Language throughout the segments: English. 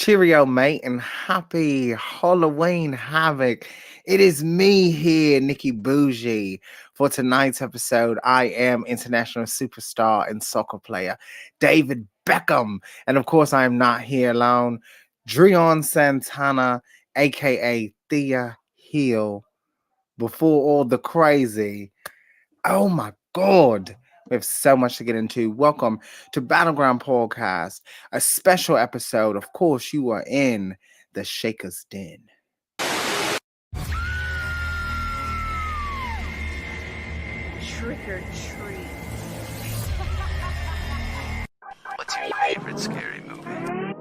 Cheerio, mate, and happy Halloween Havoc. It is me here, Nikki Bougie. For tonight's episode, I am international superstar and soccer player David Beckham. And of course, I am not here alone. Dreon Santana, aka Thea Hill, before all the crazy. Oh my God. We have so much to get into. Welcome to Battleground Podcast, a special episode. Of course, you are in the Shaker's Den. Trick or treat. What's your favorite scary movie?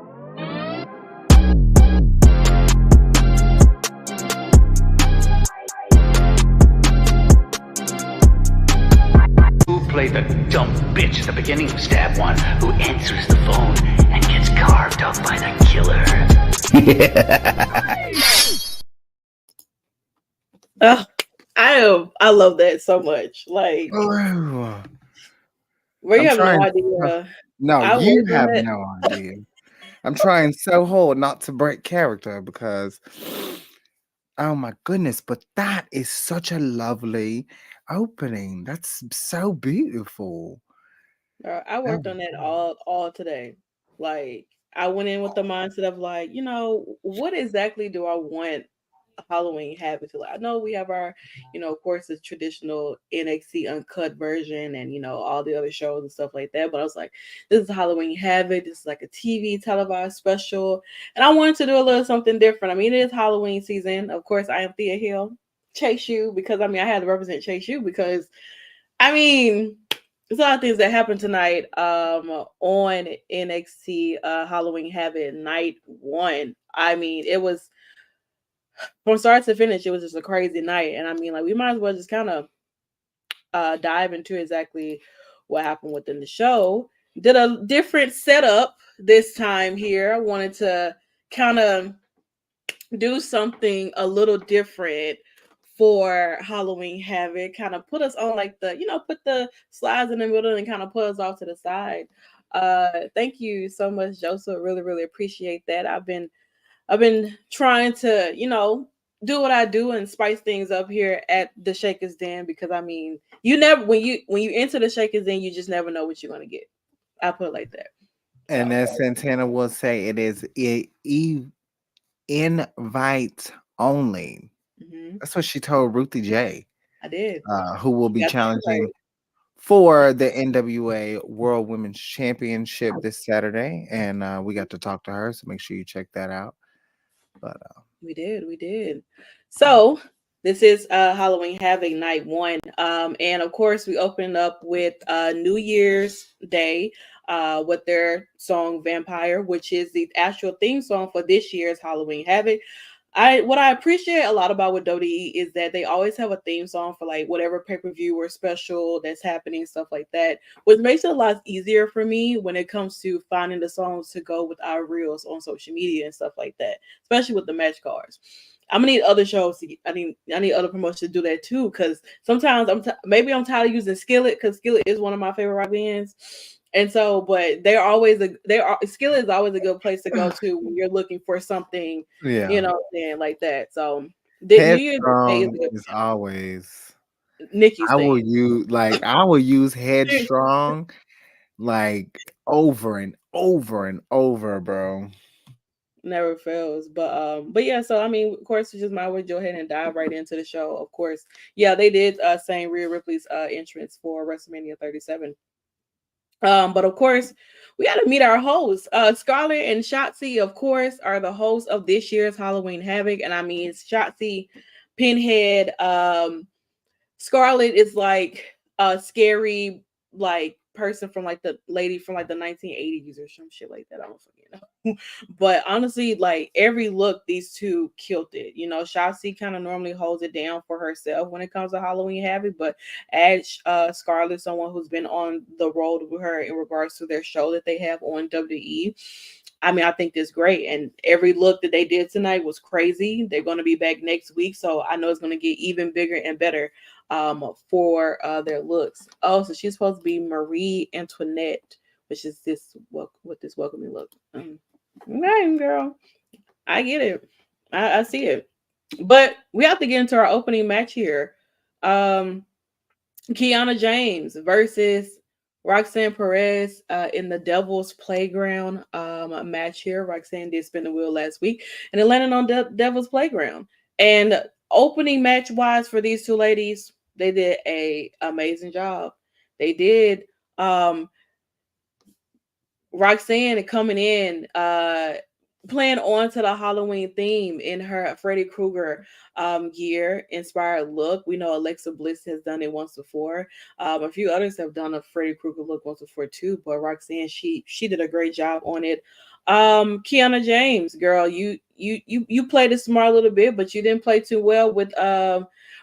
Who played the dumb bitch at the beginning of Stab 1 who answers the phone and gets carved up by the killer? I love that so much. Like, Oh, where you I'm have no trying. idea. No, I you worked on have it. no idea. I'm trying so hard not to break character because, oh my goodness, but that is such a lovely opening. That's so beautiful. I worked on that all today. Like, I went in with the mindset of like, what exactly do I want Halloween Havoc to like? I know we have our, of course, the traditional NXT Uncut version and all the other shows and stuff like that. But I was like, this is Halloween Havoc. This is like a TV televised special, and I wanted to do a little something different. I mean, it is Halloween season. Of course, I am Thea Hill, Chase U, because I had to represent Chase U because there's a lot of things that happened tonight on NXT Halloween Havoc night 1. It was from start to finish, it was just a crazy night. And we might as well just kind of dive into exactly what happened within the show. Did a different setup this time here. I wanted to kind of do something a little different for Halloween Havoc, kind of put us on like put the slides in the middle and kind of put us off to the side. Thank you so much, Joseph. Really, really appreciate that. I've been trying to, do what I do and spice things up here at the Shaker's Den because you never when you enter the Shaker's Den, you just never know what you're gonna get. I put it like that. And So as Santana will say, it is invite only. That's what she told Ruthie J, I did. who will be Got that challenging right. for the NWA World Women's Championship this Saturday. And we got to talk to her, so make sure you check that out. But We did. So this is Halloween Havoc night 1. And of course we opened up with New Year's Day with their song Vampire, which is the actual theme song for this year's Halloween Havoc. What I appreciate a lot about with WWE is that they always have a theme song for like whatever pay-per-view or special that's happening, stuff like that, which makes it a lot easier for me when it comes to finding the songs to go with our reels on social media and stuff like that, especially with the match cards. I'm gonna need other shows to. I need other promotions to do that too, because sometimes maybe I'm tired of using Skillet because Skillet is one of my favorite rock bands. And so, but Skillet is always a good place to go to when you're looking for something, yeah, like that. So the New Year's Day is headstrong a good is always. Nikki's thing. I will use headstrong like over and over and over, bro. Never fails. But yeah, so of course we just might as well go ahead and dive right into the show. Of course. Yeah, they did sing Rhea Ripley's entrance for WrestleMania 37. But of course, we got to meet our hosts. Scarlett and Shotzi, of course, are the hosts of this year's Halloween Havoc. And Shotzi, Pinhead, Scarlett is like a scary like person from like the lady from like the 1980s or some shit like that. I don't fucking know. But honestly, like every look, these two killed it. Shotzi kind of normally holds it down for herself when it comes to Halloween Havoc, but add Scarlett, someone who's been on the road with her in regards to their show that they have on WWE. I think this great, and every look that they did tonight was crazy. They're going to be back next week, so I know it's going to get even bigger and better for their looks. Oh, so she's supposed to be Marie Antoinette, which is this welcoming look. Okay, girl. I get it. I see it. But we have to get into our opening match here. Um, Kiana James versus Roxanne Perez in the Devil's Playground match here. Roxanne did spin the wheel last week and it landed on Devil's Playground. And opening match wise for these two ladies, they did a amazing job. They did. Roxanne coming in, playing on to the Halloween theme in her Freddy Krueger gear inspired look. We know Alexa Bliss has done it once before. A few others have done a Freddy Krueger look once before too, but Roxanne, she did a great job on it. Kiana James, girl, you played a smart little bit, but you didn't play too well with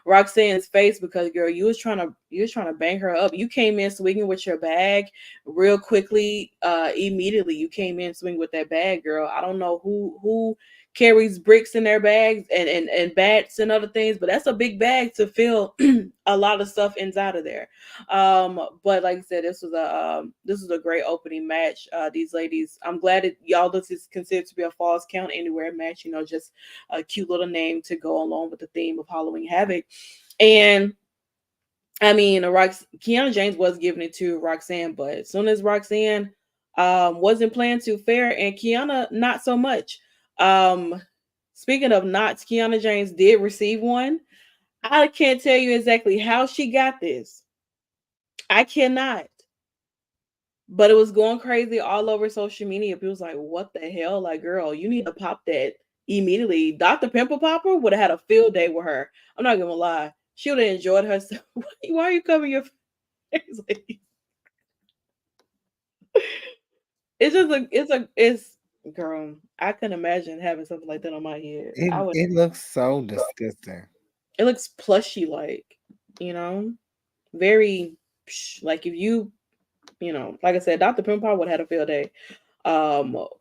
Roxanne's face because girl, you was trying to bang her up. You came in swinging with your bag real quickly. Immediately you came in swing with that bag, girl. I don't know who carries bricks in their bags and bats and other things, but that's a big bag to fill a lot of stuff inside of there. But like I said, this was a great opening match. These ladies, I'm glad that y'all this is considered to be a Falls Count Anywhere match. You know, just a cute little name to go along with the theme of Halloween Havoc. And I mean, Kiana James was giving it to Roxanne, but as soon as Roxanne wasn't playing too fair, and Kiana not so much. Um, Speaking of knots, Kiana James did receive one. I can't tell you exactly how she got this. I cannot. But it was going crazy all over social media. People was like, what the hell? Like, girl, you need to pop that immediately. Dr. Pimple Popper would have had a field day with her. I'm not gonna lie. She would have enjoyed herself. Why are you covering your face? It's girl. I couldn't imagine having something like that on my head. I would. It looks so disgusting. It looks plushy, like you know, very like if like I said, Dr. Pimple would have had a field day,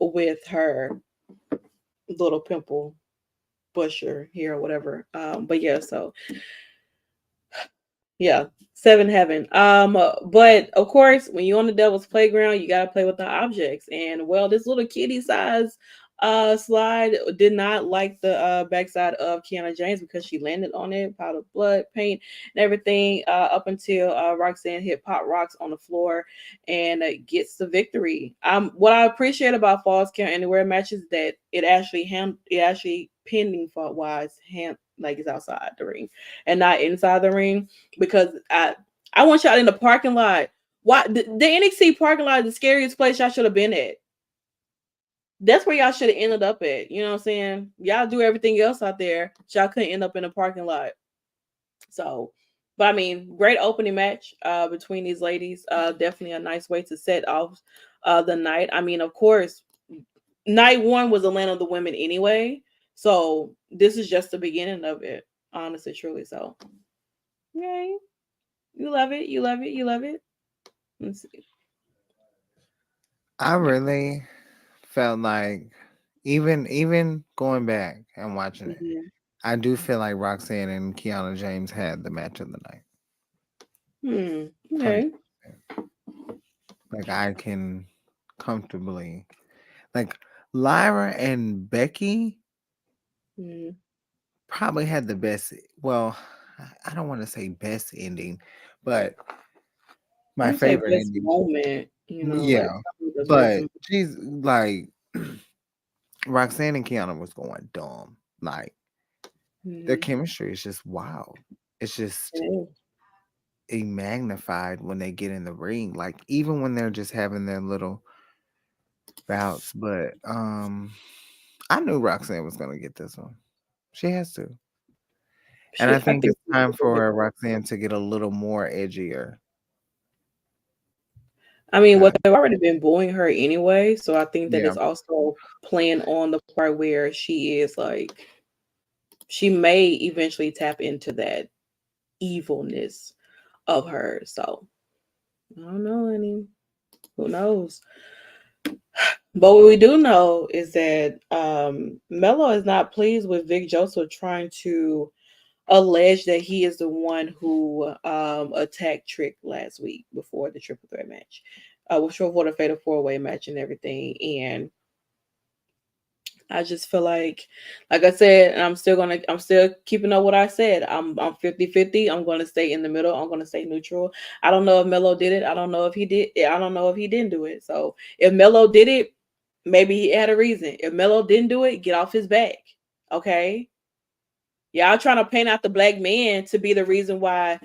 with her little pimple busher here or whatever. But yeah, so yeah, seven heaven. But of course, when you're on the Devil's Playground, you gotta play with the objects. And well, this little kitty size slide did not like the backside of Kiana James because she landed on it, powder blood, paint, and everything. Up until Roxanne hit Pop Rocks on the floor and gets the victory. What I appreciate about Falls Count Anywhere matches that it actually pending fault wise hand like it's outside the ring and not inside the ring because I want y'all in the parking lot. Why the NXT parking lot is the scariest place y'all should have been at. That's where y'all should have ended up at. You know what I'm saying? Y'all do everything else out there. Y'all couldn't end up in a parking lot. So, but I mean, great opening match between these ladies. Definitely a nice way to set off the night. I mean, of course, night one was the land of the women anyway. So this is just the beginning of it. Honestly, truly. So, yay. You love it. You love it. You love it. Let's see. I really felt like even going back and watching it, Mhm. I do feel like Roxanne and Kiana James had the match of the night. Okay. 100%. Like I can comfortably like Lyra and Becky Mm. probably had the best. Well, I don't want to say best ending, but my I say favorite best ending. moment. Like Yeah, probably the best. but she's like Roxanne and Kiana was going dumb. Like their Mm. chemistry is just wild. It's just Yeah. a magnified when they get in the ring. Like even when they're just having their little bouts. But I knew Roxanne was gonna get this one. She has to. And I I think think it's time for Roxanne to get a little more edgier. I mean, what 'Cause they've already been booing her anyway, so I think that yeah, it's also playing on the part where she is like she may eventually tap into that evilness of her. So I don't know, any who knows? But what we do know is that Mello is not pleased with Vic Joseph trying to allege that he is the one who attacked Trick last week before the triple threat match, before the fatal four-way match and everything. And I just feel like I said, and I'm still keeping up what I said. I'm 50-50. I'm gonna stay in the middle. I'm gonna stay neutral. I don't know if Melo did it. I don't know if he did. I don't know if he didn't do it. So if Melo did it, maybe he had a reason. If Melo didn't do it, get off his back. Okay. Y'all trying to paint out the black man to be the reason why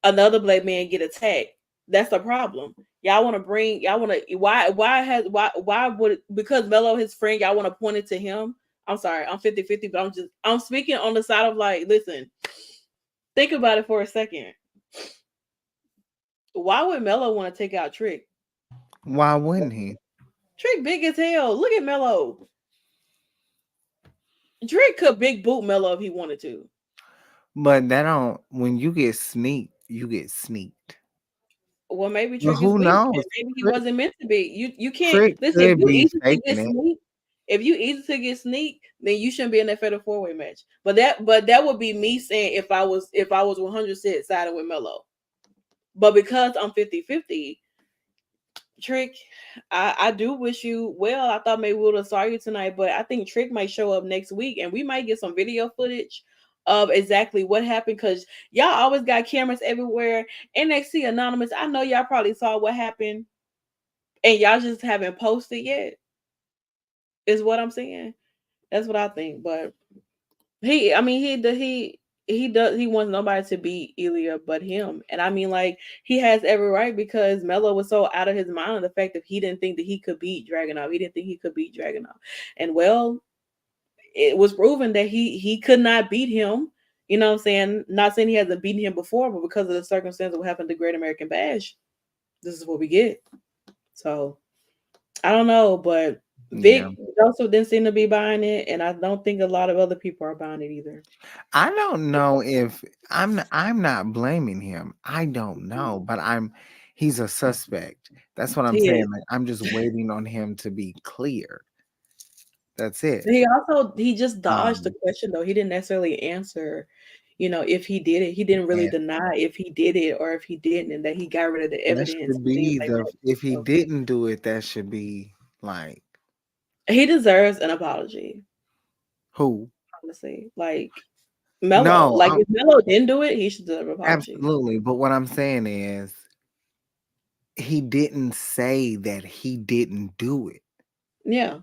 another black man get attacked. That's the problem. Y'all want to why would because Melo his friend y'all want to point it to him. I'm sorry, I'm 50-50, but I'm speaking on the side of like, listen, think about it for a second. Why would Melo want to take out Trick? Why wouldn't he? Trick big as hell. Look at Melo. Trick could big boot Melo if he wanted to. But that don't. When you get sneaked, you get sneaked. Well, maybe Well, Trick is who weak. knows? Maybe he Trick, wasn't meant to be. You can't Trick listen. If could you be easy to faking get it. sneak, if you easy to get sneak, then you shouldn't be in that fatal 4-way match. But that would be me saying if I was 100% sided with Melo. But because I'm 50-50, Trick, I do wish you well. I thought maybe we would have saw you tonight, but I think Trick might show up next week and we might get some video footage of exactly what happened because y'all always got cameras everywhere. NXT Anonymous, I know y'all probably saw what happened and y'all just haven't posted yet, is what I'm saying. That's what I think. But he wants nobody to beat Ilya but him. And I mean, like, he has every right because Melo was so out of his mind of the fact that he didn't think that he could beat Dragunov. He didn't think he could beat Dragunov. And well, it was proven that he could not beat him. You know what I'm saying? Not saying he hasn't beaten him before, but because of the circumstance of what happened to Great American Bash, this is what we get. So I don't know, but Yeah. Vic Joseph didn't seem to be buying it, and I don't think a lot of other people are buying it either. I don't know if I'm not blaming him. I don't know, but he's a suspect. That's what I'm He is. saying. Like, I'm just waiting on him to be clear. That's it. He just dodged the Um, question though. He didn't necessarily answer, if he did it. He didn't really and deny if he did it or if he didn't, and that he got rid of the that evidence should and things be like that. if he So didn't do it, that should be like he deserves an apology, who? honestly. Like Melo. No, Like if Melo didn't do it, he should deserve an apology. absolutely. But what I'm saying is he didn't say that he didn't do it. Yeah.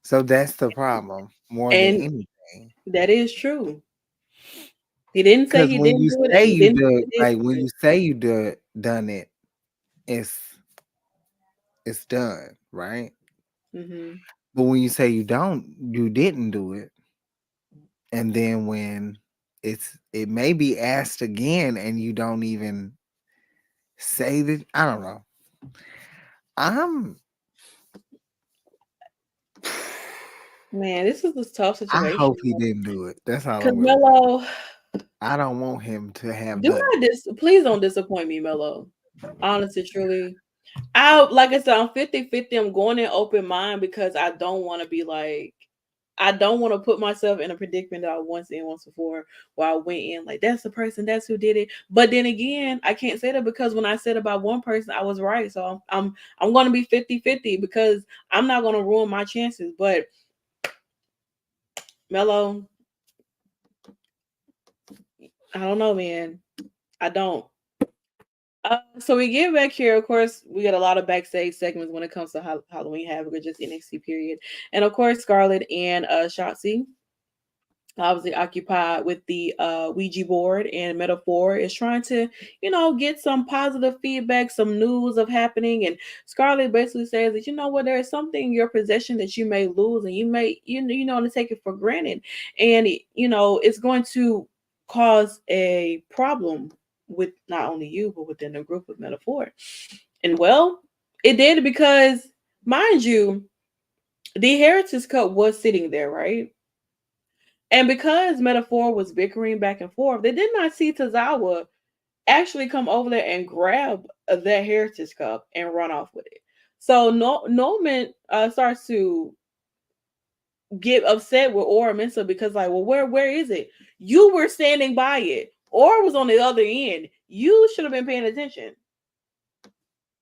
So that's the problem more than And anything. that is true. He didn't say Because he when didn't you do it, and say he you didn't say do, he did like do when it. you say you done it, it's it's done, right? Mm-hmm. But when you say you didn't do it, and then when it may be asked again and you don't even say that, I don't know. I'm Man, this is a tough I situation. hope he didn't do it. That's all Because I'm really. Melo, I don't want him to have do done not please don't disappoint me, Melo. Honestly, truly. Like I said, I'm 50-50. I'm going in open mind because I don't want to be like, I don't want to put myself in a predicament that I once in once before where I went in like that's the person, that's who did it. But then again, I can't say that because when I said about one person, I was right. So I'm going to be 50-50 because I'm not going to ruin my chances. But Melo, I don't know, man. I don't. So we get back here. Of course, we get a lot of backstage segments when it comes to Halloween Havoc or just NXT period. And of course, Scarlett and Shotzi obviously occupied with the Ouija board, and Metaphor is trying to, get some positive feedback, some news of happening. And Scarlett basically says that there is something in your possession that you may lose, and you may to take it for granted, and it's going to cause a problem with not only you but within the group of Metaphor. And well, it did because, mind you, the Heritage Cup was sitting there, right? And because Metaphor was bickering back and forth, they did not see Tozawa actually come over there and grab that Heritage Cup and run off with it. So Norman starts to get upset with Aura Mensa because, like, well, where is it? You were standing by it. Aura was on the other end. You should have been paying attention.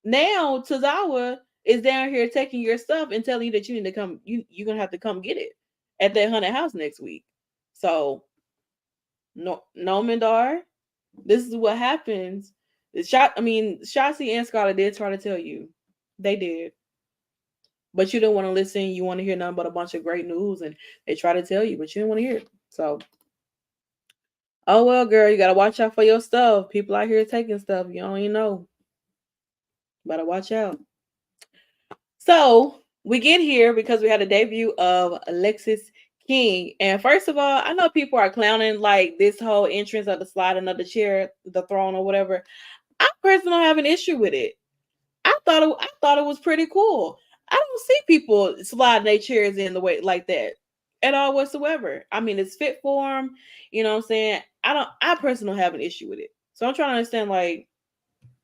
Now Tozawa is down here taking your stuff and telling you that you need to come. You're gonna have to come get it at that haunted house next week. So no, no, Mindar, this is what happens. Shotzi and Scarlett did try to tell you. They did. But you didn't want to listen. You want to hear nothing but a bunch of great news, and they try to tell you, but you didn't want to hear it. So, oh well, girl, you gotta watch out for your stuff. People out here taking stuff you don't even know. Better watch out. So we get here because we had a debut of Alexis King. And first of all, I know people are clowning like this whole entrance of the sliding of the chair, the throne, or whatever. I personally don't have an issue with it. I thought it was pretty cool. I don't see people sliding their chairs in the way like that at all whatsoever. I mean, it's fit for them. You know what I'm saying? I personally don't have an issue with it. So I'm trying to understand, like,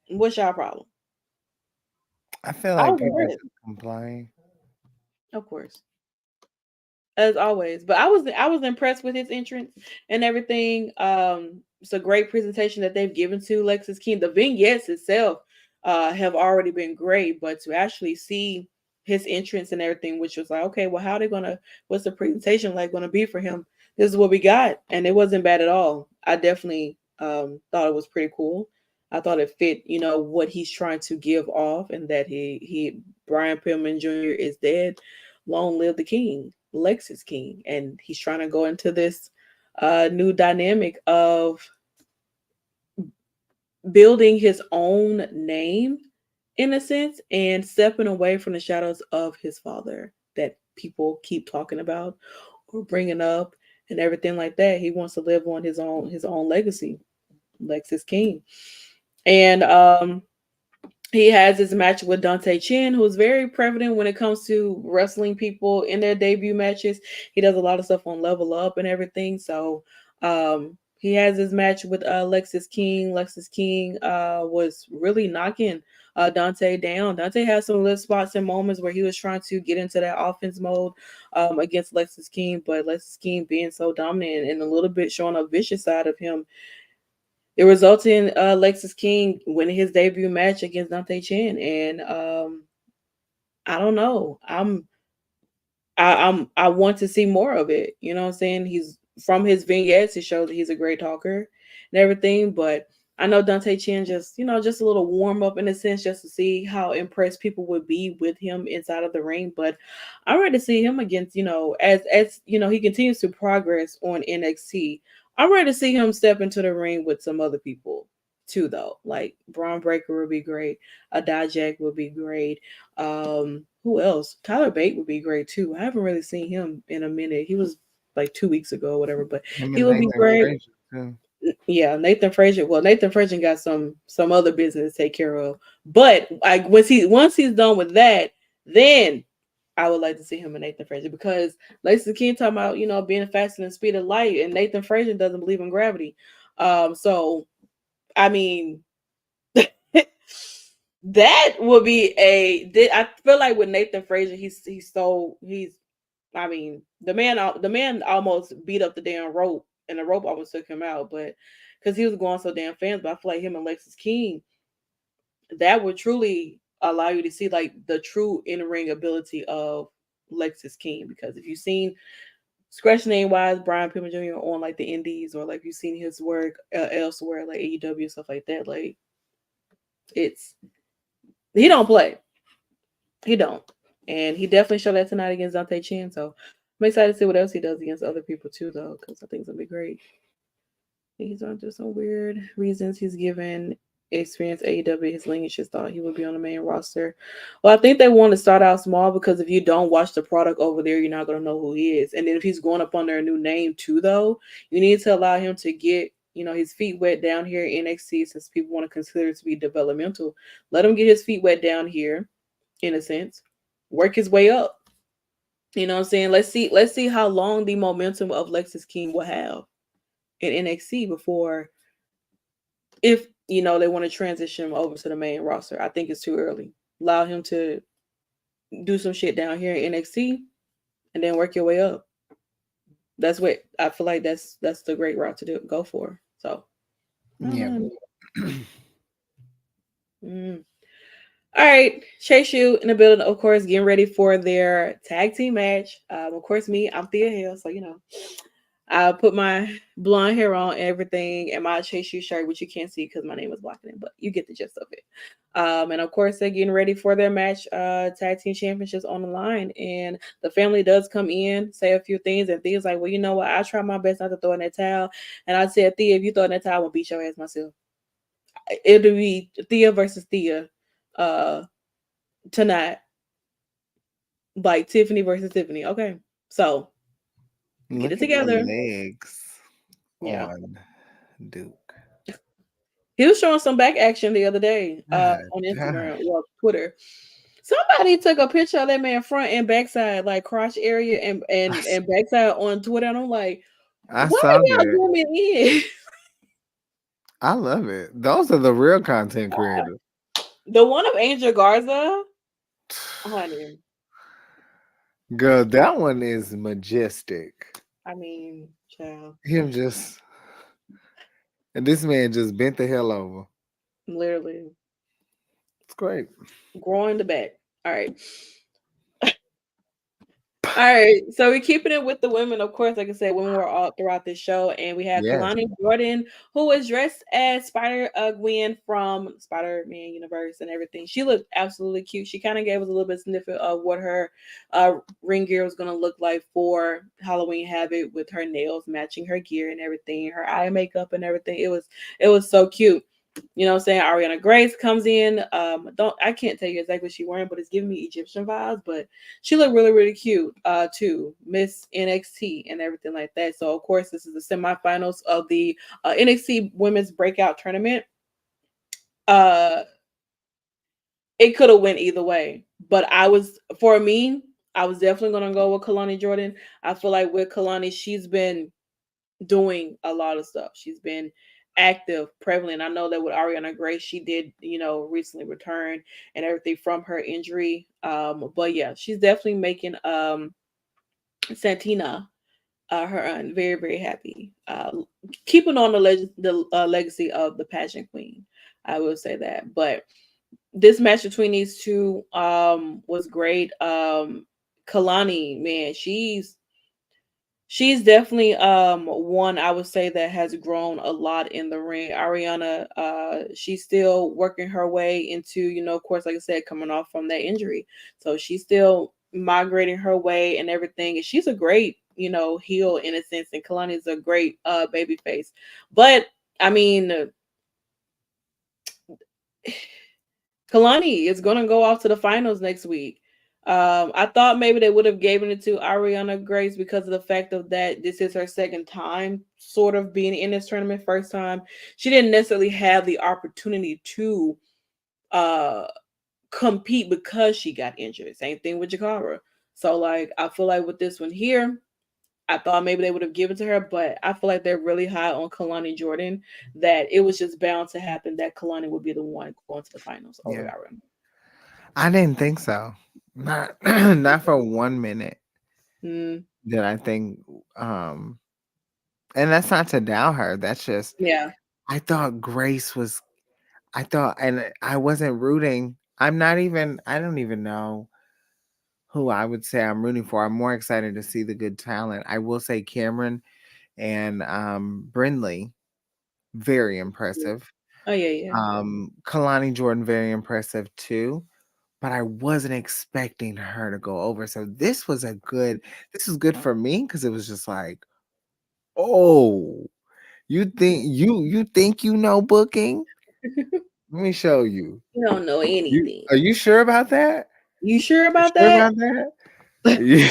what's y'all problem? I feel I like was people impressed, should complain. of course, as always. But I was impressed with his entrance and everything. It's a great presentation that they've given to Lexus King. The vignettes itself have already been great, but to actually see his entrance and everything, which was like, okay, well, how are they gonna? What's the presentation like gonna be for him? This is what we got, and it wasn't bad at all. I definitely thought it was pretty cool. I thought it fit, what he's trying to give off, and that he Brian Pillman Jr. is dead. Long live the king, Lexus King, and he's trying to go into this new dynamic of building his own name in a sense and stepping away from the shadows of his father that people keep talking about or bringing up and everything like that. He wants to live on his own legacy, Lexus King, and he has his match with Dante Chen, who's very prevalent when it comes to wrestling people in their debut matches. He does a lot of stuff on Level Up and everything. So he has his match with Lexus King. Lexus King was really knocking Dante down. Dante had some little spots and moments where he was trying to get into that offense mode against Lexus King, but Lexus King being so dominant and a little bit showing a vicious side of him, it resulted in Lexus King winning his debut match against Dante Chen, and I don't know. I want to see more of it. You know what I'm saying? He's from his vignettes, it shows that he's a great talker and everything. But I know Dante Chen just a little warm up in a sense, just to see how impressed people would be with him inside of the ring. But I'm ready to see him against, as he continues to progress on NXT. I'm ready to see him step into the ring with some other people too, though. Like Braun Breaker would be great. Dijak would be great. Who else? Tyler Bate would be great too. I haven't really seen him in a minute. He was like 2 weeks ago or whatever, but Him he and would be Nathan great. Frazier too. Yeah, Nathan Frazier. Well, Nathan Frazier got some other business to take care of. But once he's done with that, then I would like to see him and Nathan Frazier, because Lacey King talking about being faster than the speed of light, and Nathan Frazier doesn't believe in gravity. So I mean, that would be I feel like with Nathan Frazier, I mean, the man almost beat up the damn rope, and the rope almost took him out, but because he was going so damn fast. But I feel like him and Lexus King, that would truly allow you to see like the true in-ring ability of Lexus King. Because if you've seen scratch name wise Brian Pillman Jr. on like the Indies, or like you've seen his work elsewhere, like AEW and stuff like that, like it's he don't play. He don't. And he definitely showed that tonight against Dante Chen. So I'm excited to see what else he does against other people too, though, because I think it's gonna be great. He's on through some weird reasons he's given experience AEW. His lineage just thought he would be on the main roster. Well, I think they want to start out small, because if you don't watch the product over there, you're not gonna know who he is. And then if he's going up under a new name too, though, you need to allow him to get his feet wet down here in NXT, since people want to consider it to be developmental. Let him get his feet wet down here, in a sense, work his way up. You know what I'm saying? Let's see how long the momentum of Lexus King will have in NXT before, if they want to transition him over to the main roster. I think it's too early. Allow him to do some shit down here in NXT and then work your way up. That's what I feel like that's the great route to go for. So Yeah. mm. All right, Chase U in the building, of course, getting ready for their tag team match. Of course, me, I'm Thea Hill, so I put my blonde hair on and everything, and my Chase U shirt, which you can't see because my name is blocking it, but you get the gist of it. And of course, they're getting ready for their match, tag team championships on the line, and the family does come in, say a few things, and Thea's like, "Well, you know what? I try my best not to throw in that towel." And I said, "Thea, if you throw in that towel, I will beat your ass myself. It'll be Thea versus Thea, uh, tonight." Like Tiffany versus Tiffany. Okay. So get it Look at the together. legs Yeah. on Duke. He was showing some back action the other day God on damn. Instagram or Twitter. Somebody took a picture of that man front and backside, like crotch area and backside on Twitter. And I'm like, I why saw are y'all that. zooming in? I love it. Those are the real content creators. The one of Angel Garza, honey. Girl, that one is majestic. I mean, child, Him just and this man just bent the hell over. literally It's great. growing the back. All right. All right, so we're keeping it with the women, of course. Like I said, women were all throughout this show, and we had Yes. Kalani Jordan, who was dressed as Spider Gwen from Spider-Man universe and everything. She looked absolutely cute. She kind of gave us a little bit snippet of what her ring gear was gonna look like for Halloween Havoc, with her nails matching her gear and everything, her eye makeup and everything. It was so cute. You know what I'm saying? Ariana Grace comes in. I can't tell you exactly what she's wearing, but it's giving me Egyptian vibes. But she looked really, really cute, too. Miss NXT and everything like that. So of course, this is the semifinals of the NXT Women's Breakout Tournament. Uh it could have went either way. But for me, I was definitely gonna go with Kalani Jordan. I feel like with Kalani, she's been doing a lot of stuff. She's been active, prevalent. I know that with Ariana Grace, she did, recently return and everything from her injury. But yeah, she's definitely making Santina her aunt very, very happy. Keeping on the legacy of the pageant queen. I will say that. But this match between these two was great. Kalani, man, she's definitely one I would say that has grown a lot in the ring. Ariana, she's still working her way into, of course, like I said, coming off from that injury. So she's still migrating her way and everything. And she's a great, heel in a sense. And Kalani is a great baby face. But I mean, Kalani is gonna go off to the finals next week. I thought maybe they would have given it to Ariana Grace because of the fact of that this is her second time sort of being in this tournament. First time she didn't necessarily have the opportunity to uh compete because she got injured. Same thing with Jakara. So like I feel like with this one here, I thought maybe they would have given to her, but I feel like they're really high on Kalani Jordan that it was just bound to happen that Kalani would be the one going to the finals over Yeah. Ariana. I didn't think so. Not not for 1 minute Mm, did I think um and that's not to doubt her. That's just yeah. I thought Grace was I thought and I wasn't rooting. I don't even know who I would say I'm rooting for. I'm more excited to see the good talent. I will say Cameron and Brindley, very impressive. Oh yeah, yeah. Kalani Jordan, very impressive too. But I wasn't expecting her to go over. So this was good for me because it was just like, oh, you think you know booking? Let me show you. You don't know You anything. are you sure about that? You sure You about sure that? about that? You,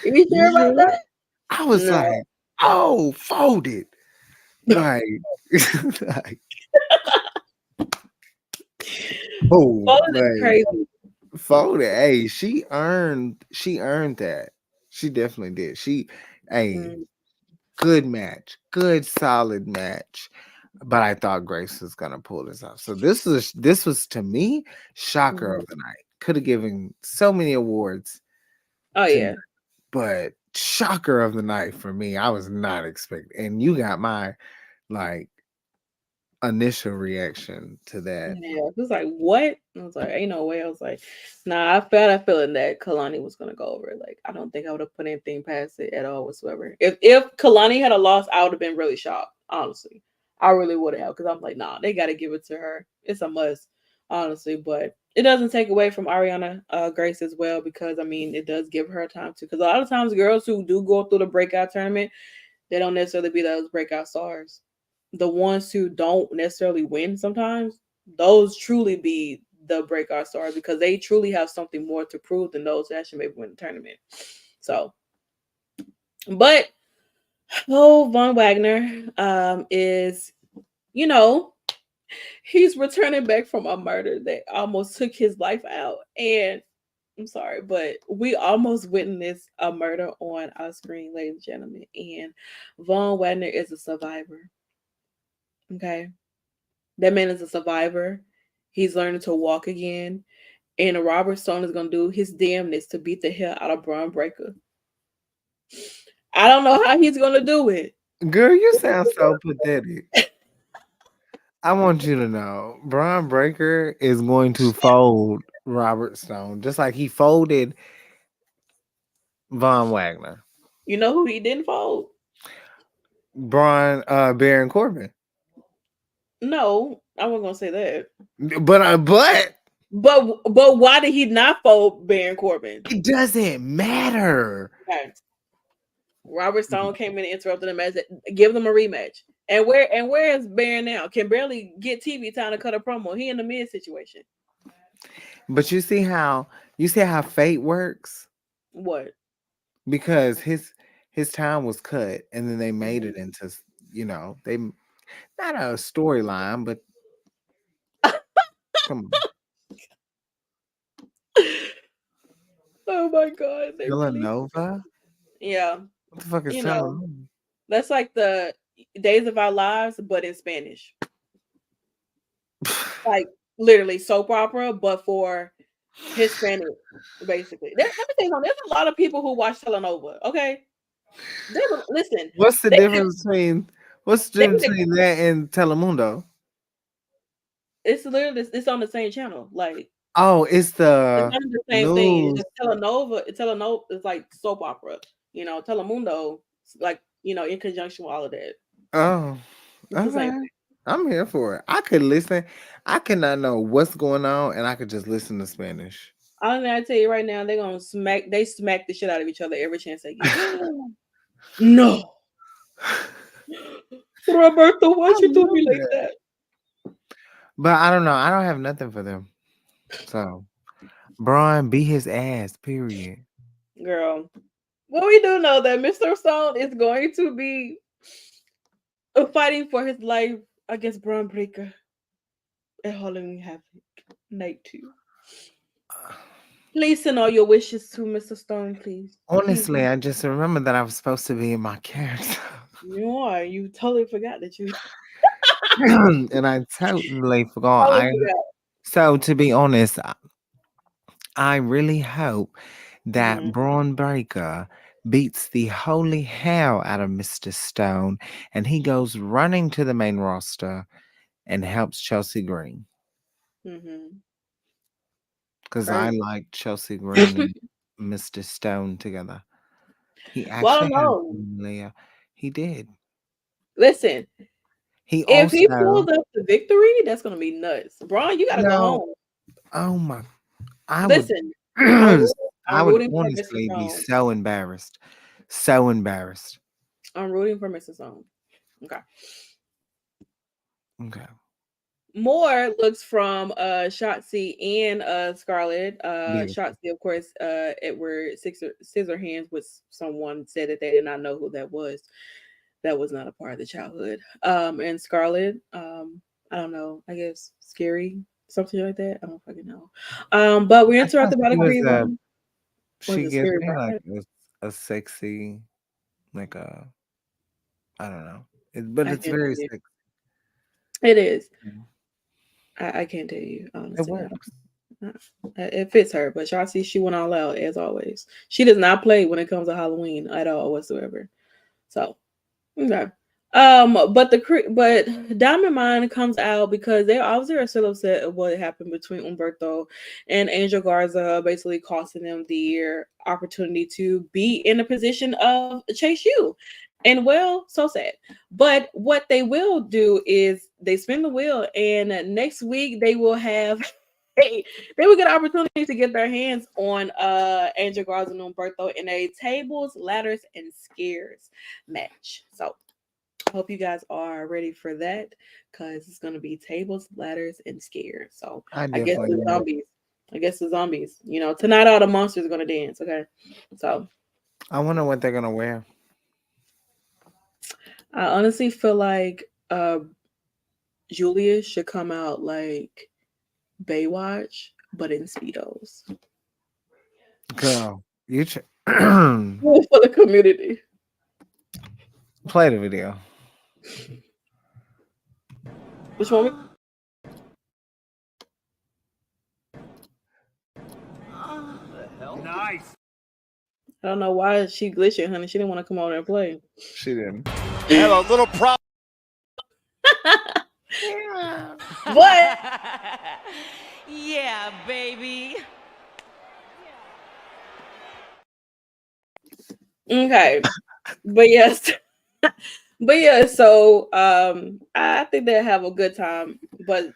You sure you about sure? that? I was No. like, oh, folded. Like, like, oh, Foden is like crazy. folded. Hey, she earned that. She definitely did. Hey, Mm, good match, good solid match. But I thought Grace was gonna pull this off. So this was to me shocker mhm. of the night. Could have given so many awards Oh to, yeah. but shocker of the night for me. I was not expecting. And you got my like initial reaction to that. Yeah, it was like, what? I was like, ain't no way. I was like, nah, I felt that feeling that Kalani was gonna go over. Like, I don't think I would have put anything past it at all whatsoever. If Kalani had a loss, I would have been really shocked, honestly. I really would have, because I'm like, nah, they gotta give it to her. It's a must, honestly. But it doesn't take away from Ariana Grace as well, because I mean it does give her time to, because a lot of times girls who do go through the breakout tournament, they don't necessarily be those breakout stars. The ones who don't necessarily win sometimes, those truly be the breakout stars, because they truly have something more to prove than those who actually maybe win the tournament. So, but Von Wagner is, you know, he's returning back from a murder that almost took his life out. And I'm sorry, but we almost witnessed a murder on our screen, ladies and gentlemen. And Von Wagner is a survivor. Okay. That man is a survivor. He's learning to walk again. And Robert Stone is going to do his damnness to beat the hell out of Braun Breaker. I don't know how he's going to do it. Girl, you sound so pathetic. I want you to know, Braun Breaker is going to fold Robert Stone just like he folded Von Wagner. You know who he didn't fold? Baron Corbin. No, I wasn't going to say that. But why did he not fold Baron Corbin? it doesn't matter. Okay. Robert Stone came in and interrupted the match. Give them a rematch. And where is Baron now? Can barely get TV time to cut a promo. He in the mid situation. But you see how fate works? What? Because his time was cut and then they made it into, they not a storyline, but come on. Oh my god. Villanova? Yeah. What the fuck is telling? That's like the Days of Our Lives, but in Spanish. Like literally soap opera, but for Hispanic, basically. Let me tell you something. There's a lot of people who watch Telenova. Okay, listen. What's the difference between that and Telemundo? It's literally it's on the same channel. Like, oh, it's not the same thing. It's just Telenova. Telenova is like soap opera. Telemundo, like in conjunction with all of that. Oh, It's the same okay. thing. I'm here for it. I could listen. I could not know what's going on, and I could just listen to Spanish. Honestly, I tell you right now, they're gonna smack the shit out of each other every chance they get. No, Roberto, why'd you do me like that? But I don't know. I don't have nothing for them. So, Braun beat his ass. Period. Girl, well, we do know that Mr. Stone is going to be fighting for his life against Braun Breaker at Halloween Havoc Night 2. Please send all your wishes to Mr. Stone, please. Honestly, I just remember that I was supposed to be in my character. You are. You totally forgot that you. And I totally forgot. So, to be honest, I really hope that Braun Breaker beats the holy hell out of Mr. Stone and he goes running to the main roster and helps Chelsea Green. Because I like Chelsea Green and Mr. Stone together. He actually had he did. Listen, if he pulls also up the victory, that's gonna be nuts. Braun, you gotta go home. Oh my! I Listen, would. I'm I would rooting for Mr. honestly be Stone. so embarrassed. So embarrassed. I'm rooting for Mr. Stone. Okay. Okay. More looks from Shotzi and Scarlett. Shotzi, of course, Edward Scissorhands, with someone said that they did not know who that was. That was not a part of the childhood. And Scarlett, I don't know, I guess scary, something like that. I don't fucking know. But we're interrupted by the green. She gives me like a sexy, like a, I don't know. But it's very sexy. It is. I can't tell you, honestly. It works. It fits her, but Shotzi, she went all out as always. She does not play when it comes to Halloween at all whatsoever. So, okay. But Diamond Mine comes out because they obviously are still upset at what happened between Umberto and Angel Garza, basically costing them the opportunity to be in a position of Chase U. And well, so sad. But what they will do is they spin the wheel, and next week they will have they will get an opportunity to get their hands on Angel Garza and Umberto in a tables, ladders, and scares match. So I hope you guys are ready for that because it's gonna be tables, ladders, and scares. So I I guess definitely the am. zombies. I guess the zombies. Tonight all the monsters are gonna dance. Okay, so I wonder what they're gonna wear. I honestly feel like Julius should come out like Baywatch, but in speedos Girl, you for the community. play the video. Which one? Nice. I don't know why she glitching, honey. She didn't want to come over and play. She didn't. I have a little problem. But Yeah, baby. okay, but yes, but yeah. So I think they'll have a good time. But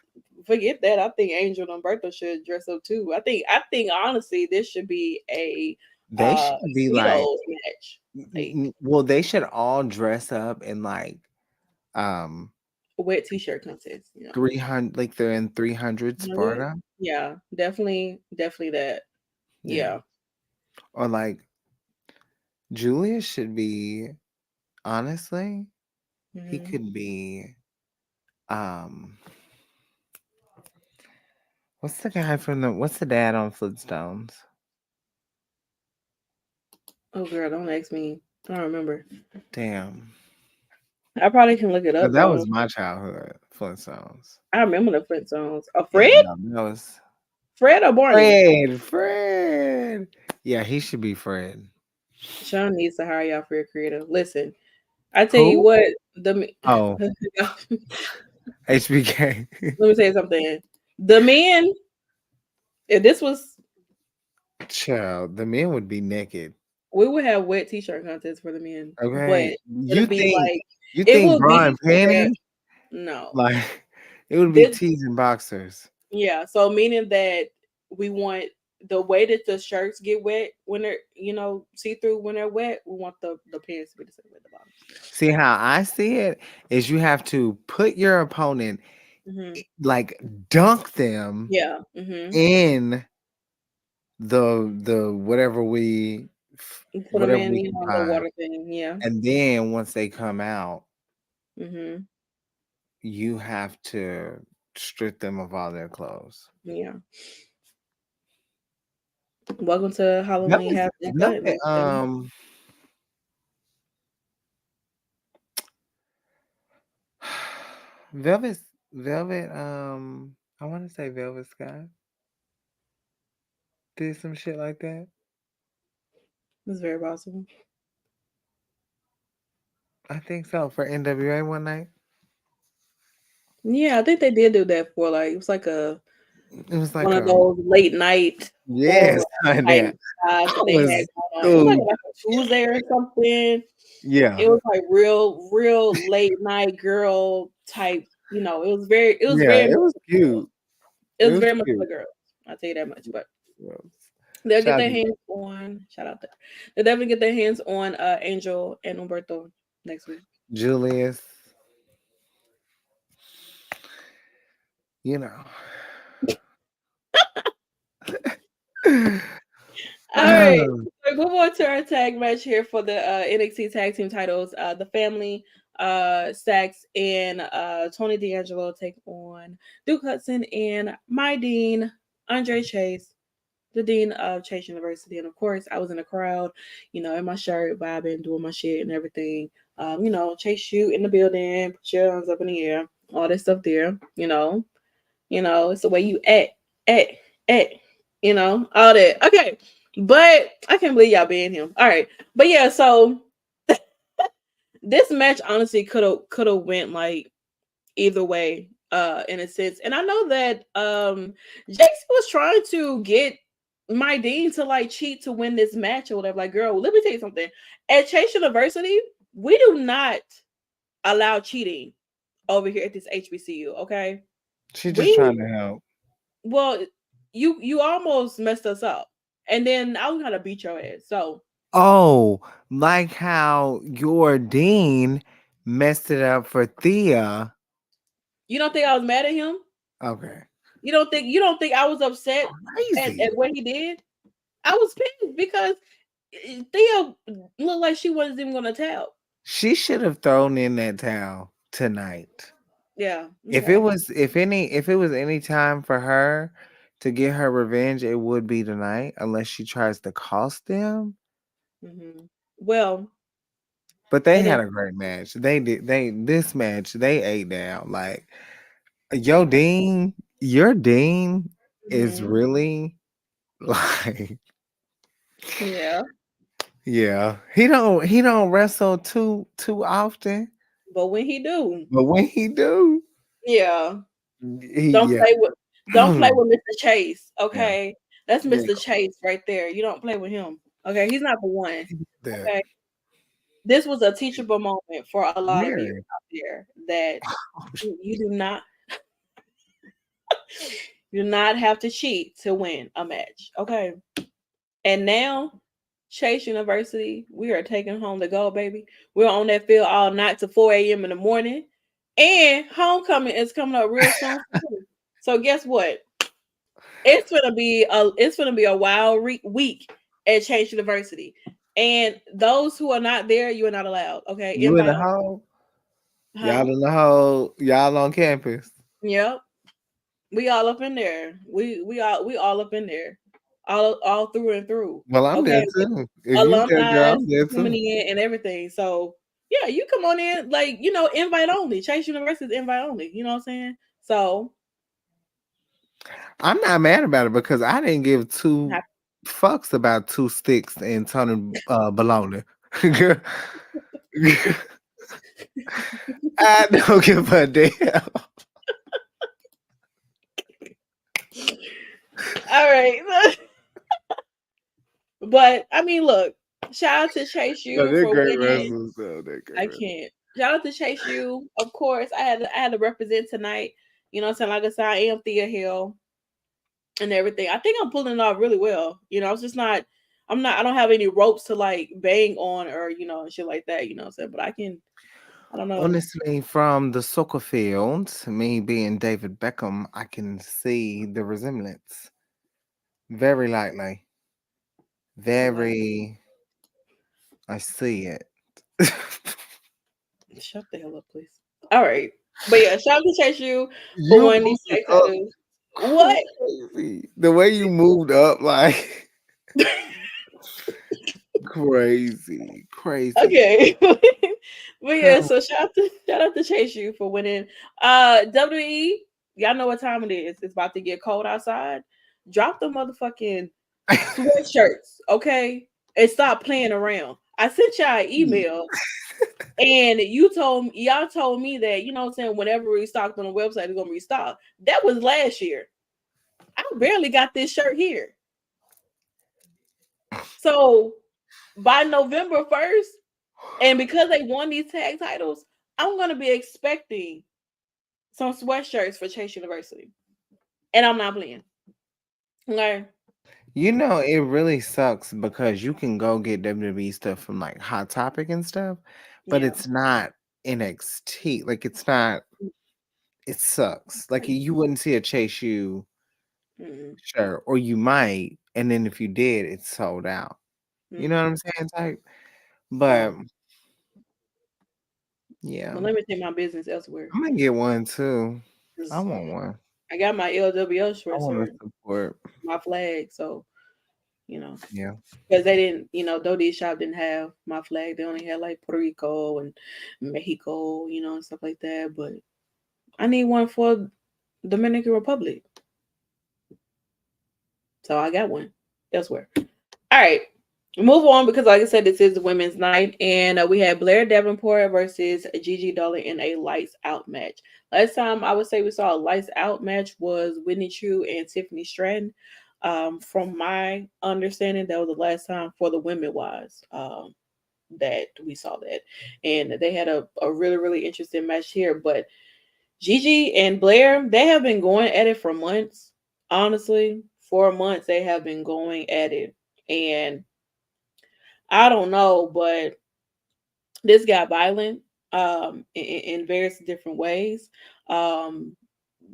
forget that. I think Angel and Bertha should dress up too. I think honestly, this should be a They should be like, Speedos match. Like well, they should all dress up in like um a wet t-shirt contest. 300, like they're in 300 Sparta, Yeah, definitely that. Yeah. or like Julius should be, honestly, he Mhm. could be um what's the guy from what's the dad on Flintstones? Oh girl, don't ask me. I don't remember. Damn. I probably can look it But up that though. was my childhood, Flintstones. I remember the Flintstones. Oh, Yeah, Fred? no, that was Fred or Barney? Fred. Yeah, he should be Fred. Sean needs to hire y'all for a creative. Listen, I tell you Who? what, Oh, let HBK. me tell you something. The men, if this was, Child, the men would be naked. we would have wet t-shirt contests for the men, but Okay. it'll be like, You it think will bra be and panties? no. Like it would be This, tees and boxers. yeah, so meaning that we want the way that the shirts get wet when they're, see through when they're wet, we want the pants to be the same with the bottoms. See how I see it is you have to put your opponent, Mm-hmm. like dunk them Yeah. Mm-hmm. in the whatever we Put them in, can the find. water thing. Yeah. And then once they come out, Mm-hmm. you have to strip them of all their clothes. Yeah. Welcome to Halloween. Velvet, Have Velvet, Velvet, Velvet, I want to say Velvet Sky did some shit like that. It's very possible. I think so, for NWA one night. Yeah, I think they did do that for like, it was like It was like one of those late night yes, aura kinda. type vibes that I they had was going on. It was so like a Tuesday or something. yeah, It was like real late night girl type. It was yeah, very it much was for the girls. cute. It It was was very much for the cute. girls. I'll tell you that much. But Yes. they'll get Shout their out hands on. Shout out there. They'll definitely get their hands on Angel and Umberto next week. Julius, you know. All right. So move on to our tag match here for the NXT tag team titles. The family, Stacks and Tony D'Angelo take on Duke Hudson and my dean, Andre Chase, the dean of Chase University. And of course, I was in the crowd, in my shirt, vibing, doing my shit and everything. Chase you in the building, put your arms up in the air, all that stuff there. It's the way you act, all that. Okay. But I can't believe y'all being him. All right. But yeah, so this match honestly could have went like either way, in a sense. And I know that Jason was trying to get my Dean to like cheat to win this match or whatever. Like, girl, let me tell you something. At Chase University, we do not allow cheating over here at this HBCU. Okay, She's just trying we to help. well, you almost messed us up, and then I was gonna beat your ass. So Oh, like how your dean messed it up for Thea. you don't think I was mad at him? Okay. You don't think I was upset at Crazy. what he did? I was pissed because Thea looked like she wasn't even gonna tell. She should have thrown in that towel tonight. Yeah. If it Okay. was if it was any time for her to get her revenge, it would be tonight, unless she tries to cost them. Well, But they and had then a great match. They did they this match they ate down. Like your Dean is mhm, really like yeah, yeah. He don't wrestle too often. but when he do, But when he do, yeah, he don't yeah. play with don't play with Mr. Chase. Yeah. Okay, that's Yeah. Mr. Chase right there. You don't play with him. Okay, he's not the one. That Okay, this was a teachable moment for a lot of you very out there that you do not have to cheat to win a match. Okay, and now Chase University, we are taking home the gold, baby. We're on that field all night to 4 a.m. in the morning. And homecoming is coming up real soon. Too. So guess what? It's gonna be a wild week at Chase University. And those who are not there, you are not allowed. Okay. you in Invite the only. hole. Huh? Y'all on campus. Yep. We all up in there. We all up in there. All through and through. Well, I'm there Okay. too. If you there, girl, Alumni I'm there coming too. in and everything. So yeah, you come on in, like, invite only. Chase University is invite only. You know what I'm saying? So I'm not mad about it because I didn't give two ha- fucks about two sticks and turning baloney. Girl, I don't give a damn. all right. But I mean, look, shout out to Chase No, U they're for great winning. wrestlers, though. They're great I wrestlers. can't. Shout out to Chase U. Of course, I had to represent tonight. You know what I'm saying? Like I said, I am Thea Hill and everything. I think I'm pulling it off really well. It's just not. I don't have any ropes to like bang on or and shit like that. You know what I'm saying? But I can. I don't know. Honestly, from the soccer field, me being David Beckham, I can see the resemblance very lightly. Like, Very, I see it. shut the hell up, please. All right. But yeah, shout out to Chase U for You winning these moved tag up titles. What? crazy. The way you moved up, like crazy, crazy. Okay. But yeah, Come so shout out to Chase U for winning. WWE, y'all know what time it is. It's about to get cold outside. Drop the motherfucking sweatshirts, okay? And stop playing around. I sent y'all an email and y'all told me that, what I'm saying, whenever we restocked on the website, it's gonna restock. That was last year. I barely got this shirt here. So by November 1st, and because they won these tag titles, I'm gonna be expecting some sweatshirts for Chase University. And I'm not playing. Okay. It really sucks because you can go get WWE stuff from like Hot Topic and stuff, but Yeah. it's not NXT. Like it's not. It sucks. Like you wouldn't see a Chase U Mm-mm. shirt, or you might, and then if you did, it's sold out. You know what I'm Mm-mm. saying? Type. No. But yeah, But let me take my business elsewhere. I'm gonna get one too. I 'Cause want one. I got my LWO I shirts want or to support. my flag. So, you know, Yeah. because they didn't, Dodie shop didn't have my flag. They only had like Puerto Rico and Mexico, and stuff like that. But I need one for Dominican Republic. So I got one elsewhere. All right. Move on because, like I said, this is the women's night, and we had Blair Davenport versus Gigi Dollar in a lights out match. Last time I would say we saw a lights out match was Whitney Chu and Tiffany Stratton. From my understanding, that was the last time for the women wise that we saw that, and they had a really really interesting match here. But Gigi and Blair, they have been going at it for months. Honestly, for months they have been going at it, and I don't know, but this got violent in various different ways. Um,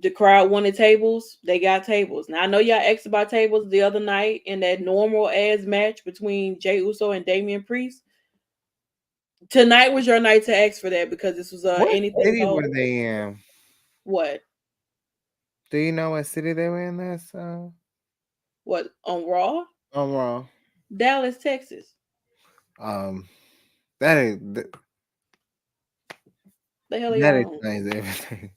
the crowd wanted tables. They got tables. Now I know y'all asked about tables the other night in that normal ass match between Jay Uso and Damian Priest. Tonight was your night to ask for that because this was What anything city goes. were they in? What Do you know what city they were in this? what on Raw? I'm wrong. Dallas, Texas. Um, that is The hell are that y'all on? explains everything.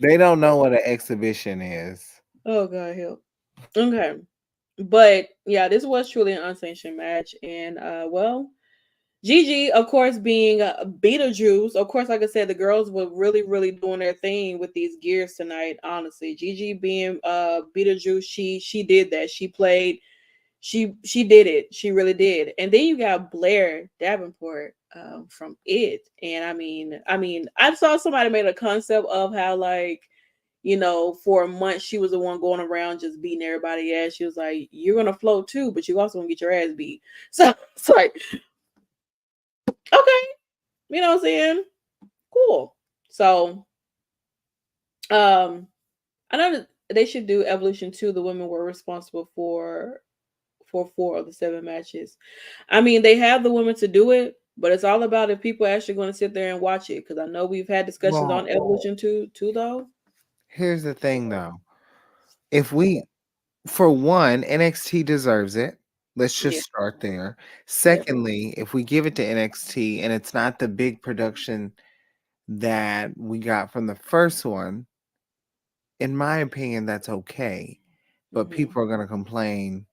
They don't know what an exhibition is. Oh God, help. Okay. But yeah, this was truly an unsanctioned match, and well, Gigi, of course, being Beetlejuice, of course, like I said, the girls were really, really doing their thing with these gears tonight. Honestly, Gigi being Beetlejuice, she did that. She played, she did it. She really did. And then you got Blair Davenport from It, and I mean, I saw somebody made a concept of how like for a month she was the one going around just beating everybody ass. She was like, "You're gonna float too, but you also gonna get your ass beat." So it's like, okay, you know what I'm saying? Cool. So, I know that they should do Evolution 2. The women were responsible for 4 of the 7 matches. I mean, they have the women to do it, but it's all about if people actually going to sit there and watch it. Because I know we've had discussions on Well, Evolution 2 too, though. here's the thing though. If we, for one, NXT deserves it. Let's Yeah, just start there. definitely. Secondly, if we give it to NXT and it's not the big production that we got from the first one, in my opinion, that's okay. But Hmm. people are going to complain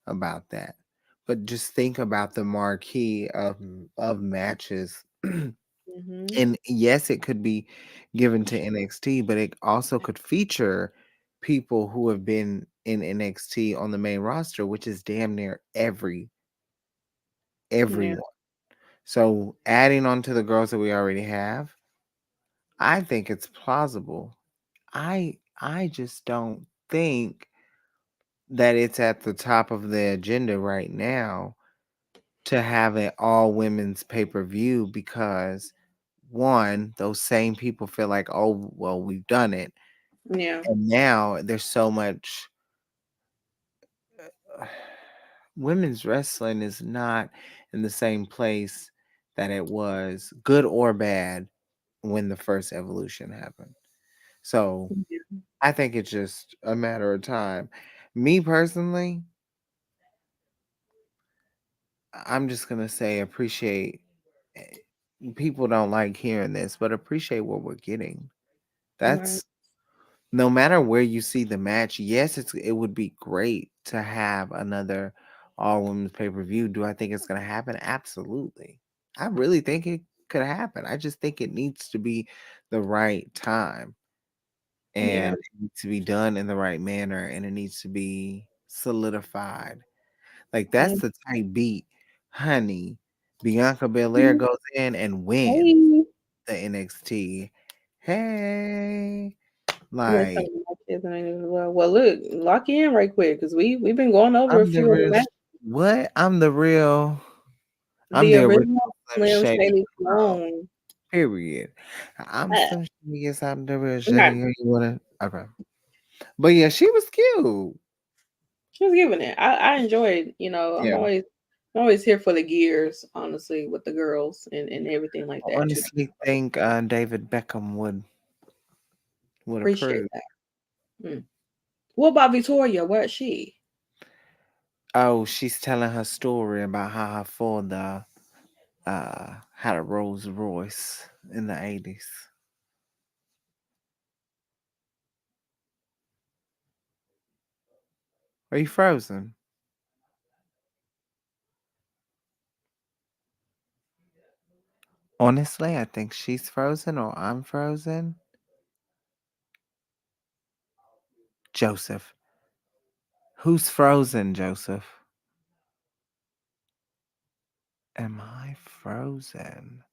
about that. But just think about the marquee of matches. Hmm. And yes, it could be given to NXT, but it also could feature people who have been in NXT on the main roster, which is damn near Yeah. everyone. So adding on to the girls that we already have, I think it's plausible. I just don't think that it's at the top of the agenda right now to have an all women's pay-per-view because one, those same people feel like, oh, well, we've done it. Yeah. And now there's so much women's wrestling is not in the same place that it was, good or bad, when the first evolution happened. So I think it's just a matter of time. Me personally, I'm just gonna say appreciate. eh, People don't like hearing this, but appreciate what we're getting. Right. That's no matter where you see the match. Yes, it would be great to have another all women's pay per view. Do I think it's gonna happen? Absolutely. I really think it could happen. I just think it needs to be the right time Yeah. and it needs to be done in the right manner and it needs to be solidified. Like that's And the type beat, honey. Bianca Belair goes in and wins hey, the NXT. Hey, let's talk like about this and as well. Well, look, lock in right quick because we've been going over a I'm the few of the real. matches. What? I'm the real. I'm The the original original Slim Slim Shady Shady Clown. clone. Period. I'm Ah, Slim Shady. Yes, I'm the real Shady. okay, You wanna? Okay. But yeah, she was cute. she was giving it. I enjoyed. I'm Yeah. always here for the gears, honestly, with the girls and everything like I that too. honestly think David Beckham would Appreciate approve. that. Mm. What about Victoria? Where's she? Oh, she's telling her story about how her father had a Rolls Royce in the 80s. Are you frozen? Honestly, I think she's frozen or I'm frozen. Joseph. Who's frozen, Joseph? Am I frozen?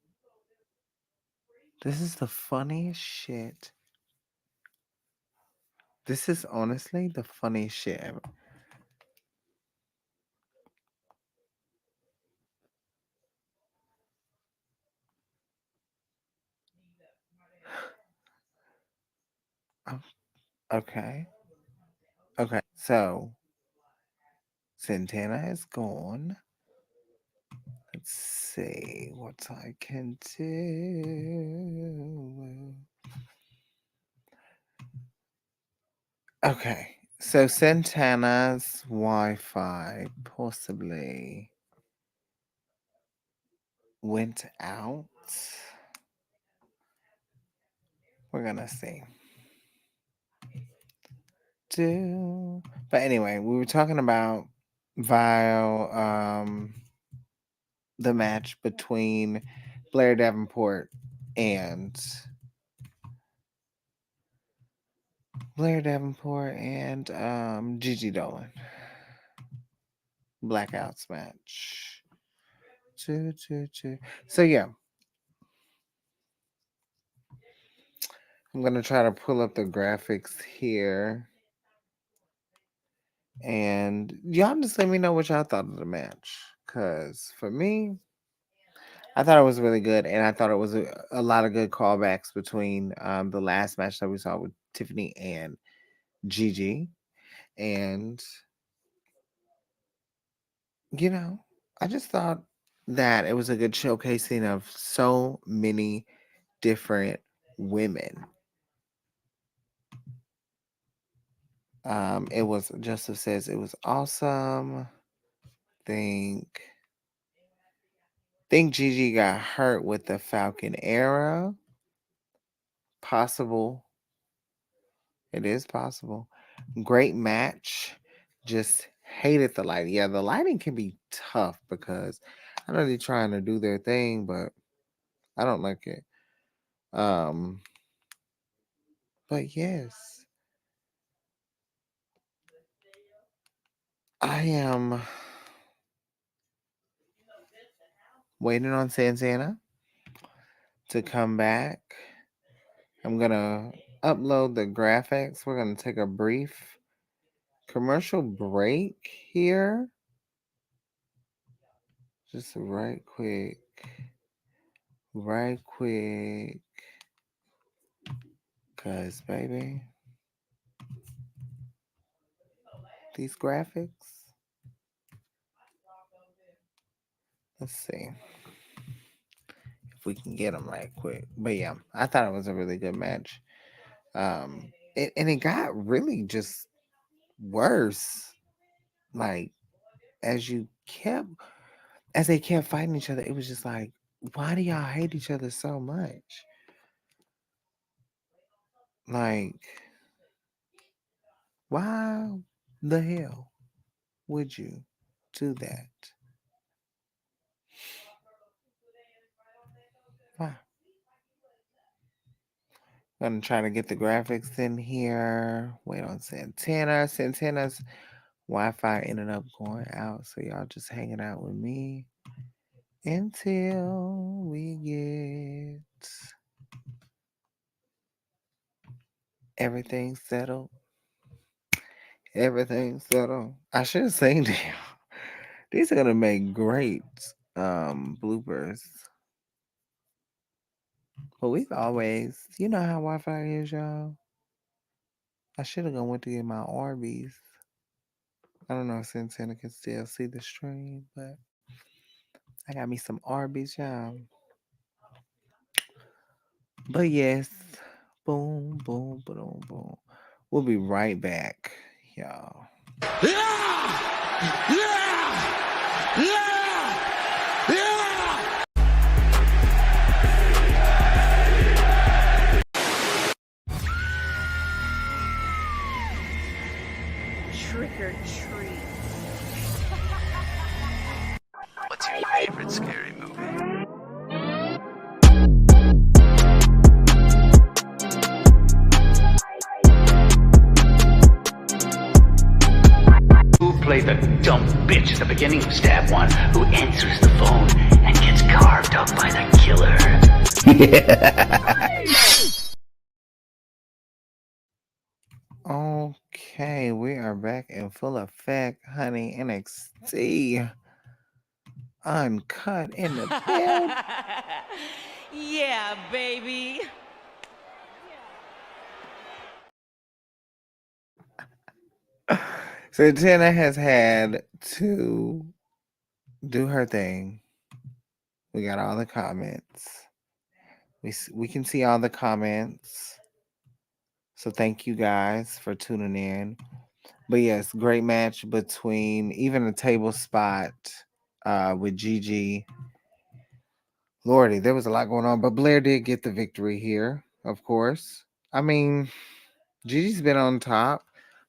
This is the funniest shit. This is honestly the funniest shit ever. Oh, okay. Okay. So Santana is gone. Let's see what I can do. Okay. So Santana's Wi-Fi possibly went out. We're gonna see. But anyway, we were talking about Vile, the match between Blair Davenport and Gigi Dolan. Blackouts match. So yeah. I'm gonna try to pull up the graphics here. And y'all just let me know what y'all thought of the match. Cause for me, I thought it was really good, and I thought it was a lot of good callbacks between the last match that we saw with Tiffany and Gigi. And you know, I just thought that it was a good showcasing of so many different women. It was, Joseph says it was awesome. Think Gigi got hurt with the Falcon arrow. Possible. It is possible. Great match. Just hated the lighting. Yeah, the lighting can be tough because I know they're trying to do their thing, but I don't like it. But yes, I am waiting on Santana to come back. I'm gonna upload the graphics. We're gonna take a brief commercial break here. Just right quick. Cause baby, these graphics. Let's see if we can get them right quick. But yeah, I thought it was a really good match. And it got really just worse. Like as they kept fighting each other, it was just like, why do y'all hate each other so much? Like, why the hell would you do that? Why? I'm gonna try to get the graphics in here. Wait on Santana. Santana's Wi-Fi ended up going out, so y'all just hanging out with me until we get everything settled. Everything settled. I should have seen them. These are gonna make great bloopers. But we've always, you know how Wi-Fi is, y'all. I should have went to get my Arby's. I don't know if Santana can still see the stream, but I got me some Arby's, y'all. But yes, boom, boom, boom, boom. We'll be right back, y'all. Trick or treat. What's your favorite scary movie? dumb bitch at the beginning of stab one who answers the phone and gets carved up by the killer. Okay, we are back in full effect, honey. NXT Uncut in the build. Yeah, baby. Santana has had to do her thing. We got all the comments. We can see all the comments. So thank you guys for tuning in. But yes, great match between even a table spot with Gigi. Lordy, there was a lot going on, but Blair did get the victory here, of course. I mean, Gigi's been on top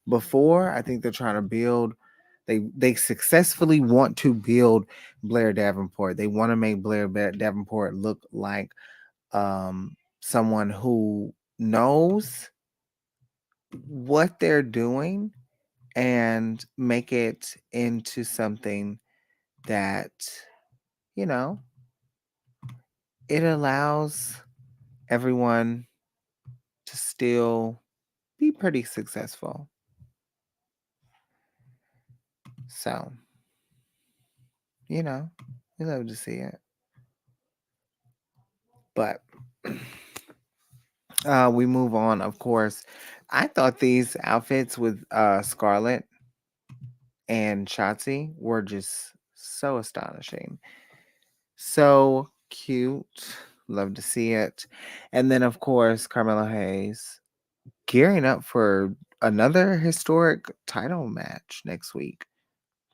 before. I think they're trying to build. They successfully want to build Blair Davenport. They want to make Blair Davenport look like someone who knows what they're doing and make it into something that, you know, it allows everyone to still be pretty successful. So, you know, we love to see it. But we move on, of course. I thought these outfits with Scarlett and Shotzi were just so astonishing. So cute. Love to see it. And then, of course, Carmelo Hayes gearing up for another historic title match next week.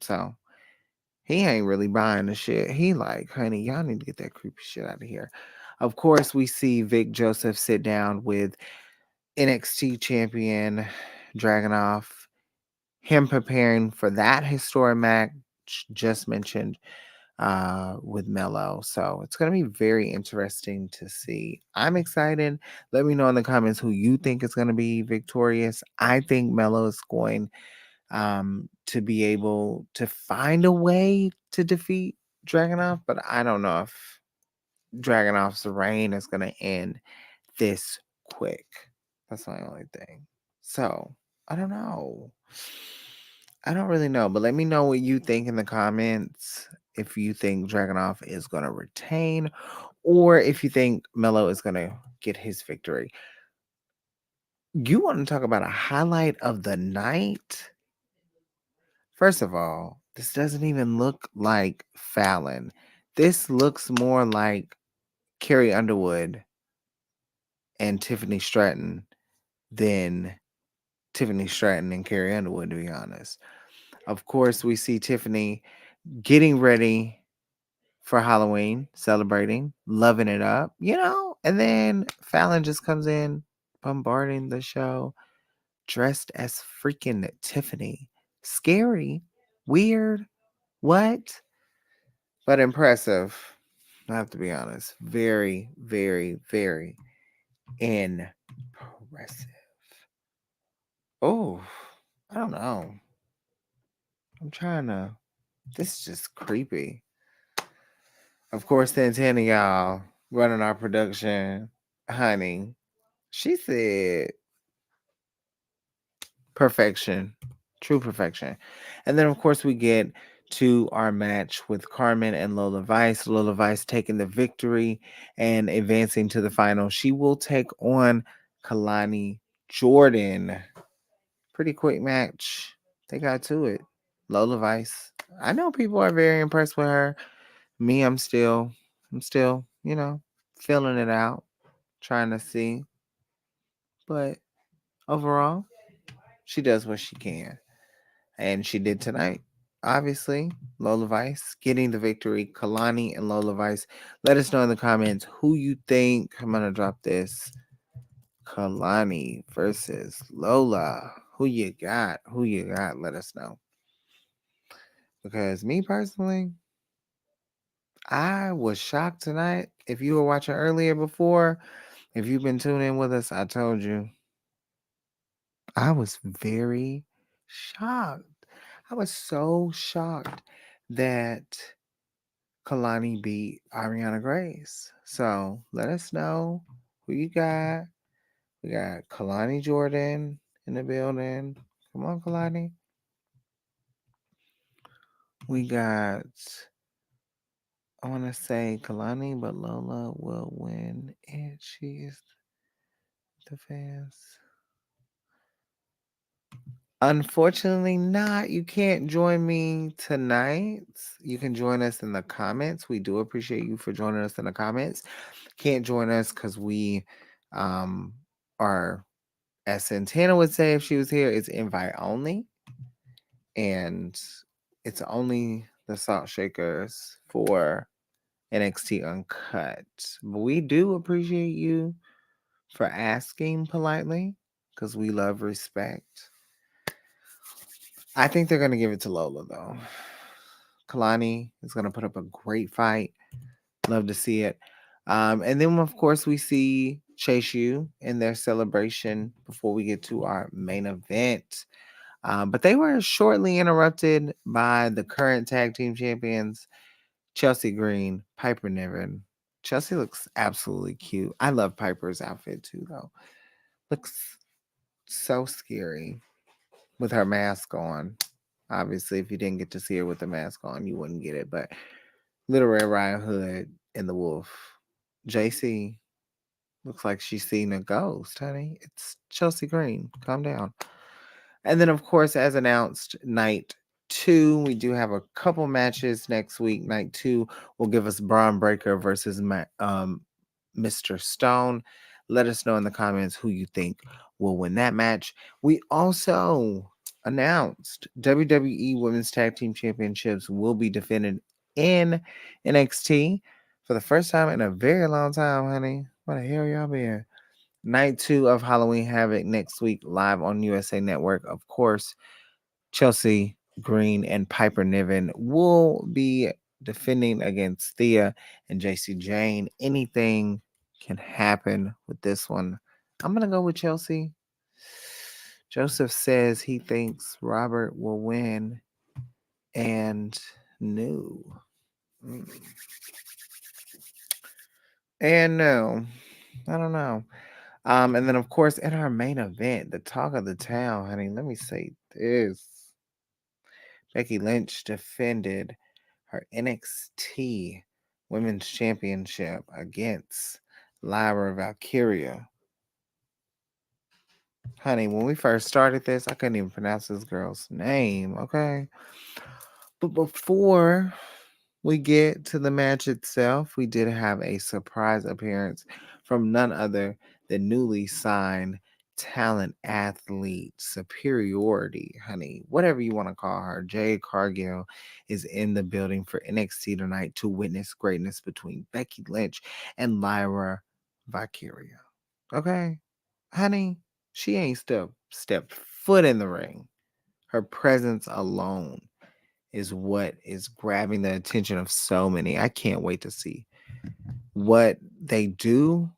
So he ain't really buying the shit. He like, honey, y'all need to get that creepy shit out of here. Of course, we see Vic Joseph sit down with NXT champion Dragunov. Him preparing for that historic match just mentioned with Mello. So it's going to be very interesting to see. I'm excited. Let me know in the comments who you think is going to be victorious. I think Mello is going to be able to find a way to defeat Dragunov, but I don't know if Dragunov's reign is going to end this quick. That's my only thing. So I don't know. I don't really know, but let me know what you think in the comments. If you think Dragunov is going to retain, or if you think Mello is going to get his victory. You want to talk about a highlight of the night? First of all, this doesn't even look like Fallon. This looks more like Carrie Underwood and Tiffany Stratton than Tiffany Stratton and Carrie Underwood, to be honest. Of course, we see Tiffany getting ready for Halloween, celebrating, loving it up, and then Fallon just comes in, bombarding the show, dressed as freaking Tiffany. Scary, weird, what? But impressive. I have to be honest. Very, very, very impressive. Oh, I don't know. I'm trying to. This is just creepy. Of course, Santana, y'all, running our production. Honey, she said perfection. True perfection. And then, of course, we get to our match with Carmen and Lola Vice. Lola Vice taking the victory and advancing to the final. She will take on Kalani Jordan. Pretty quick match. They got to it. Lola Vice. I know people are very impressed with her. Me, I'm still, feeling it out, trying to see. But overall, she does what she can. And she did tonight. Obviously, Lola Vice getting the victory. Kalani and Lola Vice. Let us know in the comments who you think. I'm going to drop this. Kalani versus Lola. Who you got? Who you got? Let us know. Because me personally, I was shocked tonight. If you were watching earlier before, if you've been tuning in with us, I told you. I was very shocked. I was so shocked that Kalani beat Ariana Grace. So let us know who you got. We got Kalani Jordan in the building. Come on, Kalani. We got, I want to say Kalani, but Lola will win. And she is the fans. Unfortunately, not. You can't join me tonight. You can join us in the comments. We do appreciate you for joining us in the comments. Can't join us because we are, as Santana would say if she was here, it's invite only. And it's only the salt shakers for NXT Uncut. But we do appreciate you for asking politely because we love respect. I think they're going to give it to Lola, though. Kalani is going to put up a great fight. Love to see it. And then, of course, we see Chase U in their celebration before we get to our main event. But they were shortly interrupted by the current tag team champions, Chelsea Green, Piper Niven. Chelsea looks absolutely cute. I love Piper's outfit too, though. Looks so scary with her mask on. Obviously, if you didn't get to see her with the mask on, you wouldn't get it. But Little Red Riding Hood and the Wolf. JC looks like she's seen a ghost, honey. It's Chelsea Green. Calm down. And then, of course, as announced, night 2, we do have a couple matches next week. Night 2 will give us Braun Breaker versus Mr. Stone. Let us know in the comments who you think will win that match. We also announced WWE Women's Tag Team Championships will be defended in NXT for the first time in a very long time, honey. What the hell y'all been? Night 2 of Halloween Havoc next week, live on USA Network. Of course, Chelsea Green and Piper Niven will be defending against Thea and JC Jane. Anything can happen with this one. I'm going to go with Chelsea. Joseph says he thinks Robert will win. And no. And no. I don't know. And then, of course, in our main event, the talk of the town, honey, let me say this. Becky Lynch defended her NXT Women's Championship against Lyra Valkyria. Honey, when we first started this, I couldn't even pronounce this girl's name, okay? But before we get to the match itself, we did have a surprise appearance from none other than newly signed talent athlete superiority, honey, whatever you want to call her. Jade Cargill is in the building for NXT tonight to witness greatness between Becky Lynch and Lyra Valkyria. Okay, honey, she ain't stepped foot in the ring. Her presence alone is what is grabbing the attention of so many. I can't wait to see what they do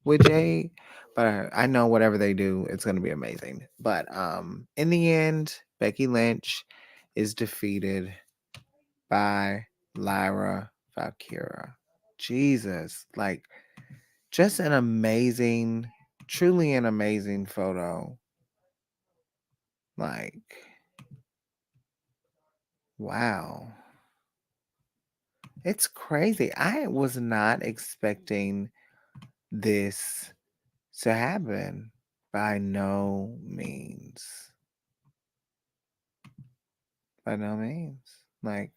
with Jade, but I know whatever they do, it's going to be amazing. But in the end, Becky Lynch is defeated by Lyra Valkyria. Jesus, like just an amazing, truly an amazing photo. Like, wow. It's crazy. I was not expecting this to happen by no means. By no means. Like,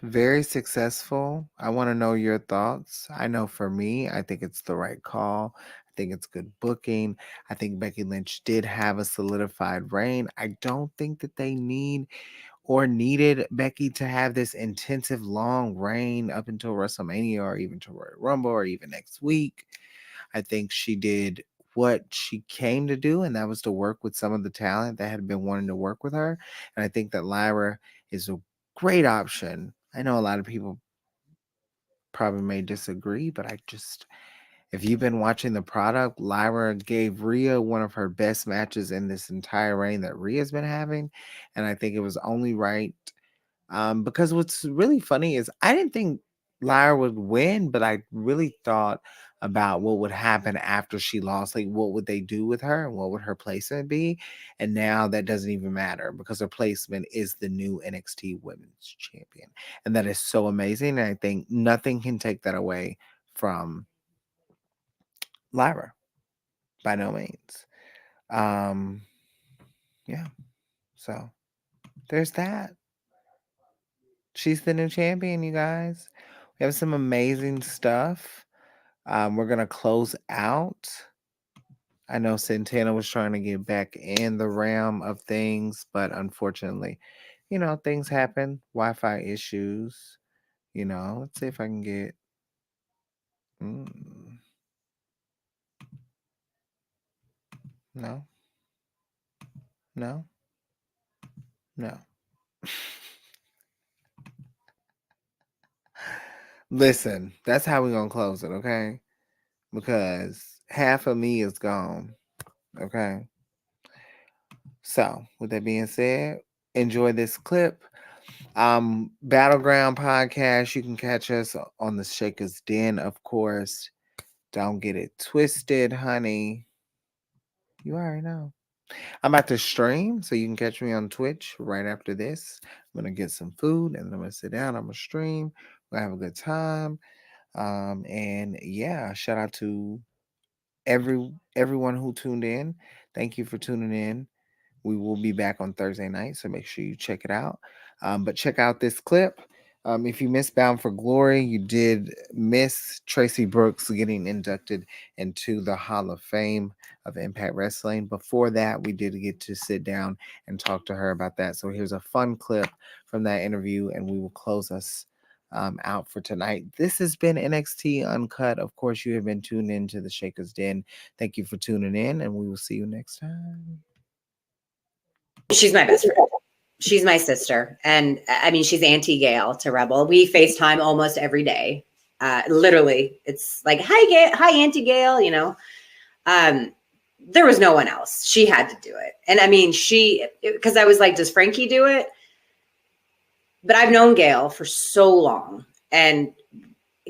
very successful. I want to know your thoughts. I know for me, I think it's the right call. I think it's good booking. I think Becky Lynch did have a solidified reign. I don't think that they needed Becky to have this intensive long reign up until WrestleMania or even to Royal Rumble or even next week. I think she did what she came to do, and that was to work with some of the talent that had been wanting to work with her. And I think that Lyra is a great option. I know a lot of people probably may disagree, but If you've been watching the product, Lyra gave Rhea one of her best matches in this entire reign that Rhea's been having. And I think it was only right. Because what's really funny is I didn't think Lyra would win, but I really thought about what would happen after she lost. Like, what would they do with her and what would her placement be? And now that doesn't even matter because her placement is the new NXT Women's Champion. And that is so amazing. And I think nothing can take that away from Lyra by no means. Yeah. So there's that. She's the new champion, you guys. We have some amazing stuff. We're gonna close out. I know Santana was trying to get back in the realm of things, but unfortunately, things happen. Wi-Fi issues. Let's see if I can get. No. No. No. Listen, that's how we're gonna close it, okay? Because half of me is gone. Okay. So, with that being said, enjoy this clip. Battleground Podcast, you can catch us on the Shaker's Den, of course. Don't get it twisted, honey. You already know. I'm about to stream, so you can catch me on Twitch right after this. I'm gonna get some food and I'm gonna sit down. I'm gonna stream. We're gonna have a good time. And yeah, shout out to everyone who tuned in. Thank you for tuning in. We will be back on Thursday night, so make sure you check it out. But check out this clip. If you missed Bound for Glory, you did miss Tracy Brooks getting inducted into the Hall of Fame of Impact Wrestling. Before that, we did get to sit down and talk to her about that. So here's a fun clip from that interview, and we will close us out for tonight. This has been NXT Uncut. Of course, you have been tuned into the Shaker's Den. Thank you for tuning in, and we will see you next time. She's my best friend. She's my sister. And I mean, she's Auntie Gail to Rebel. We FaceTime almost every day. Literally, it's like, hi, Auntie Gail, there was no one else. She had to do it. And I mean, because I was like, does Frankie do it? But I've known Gail for so long. And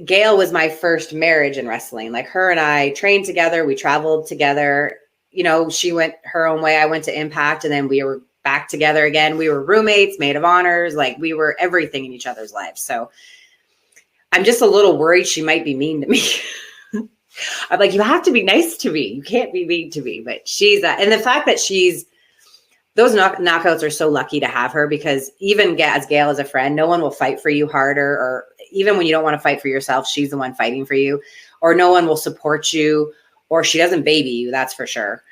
Gail was my first marriage in wrestling. Like, her and I trained together. We traveled together. She went her own way. I went to Impact, and then we were back together again. We were roommates, maid of honors. Like, we were everything in each other's lives. So I'm just a little worried she might be mean to me. I'm like, you have to be nice to me. You can't be mean to me. But she's and the fact that those knockouts are so lucky to have her, because even as Gail is a friend, no one will fight for you harder, or even when you don't want to fight for yourself, she's the one fighting for you, or no one will support you, or she doesn't baby you. That's for sure.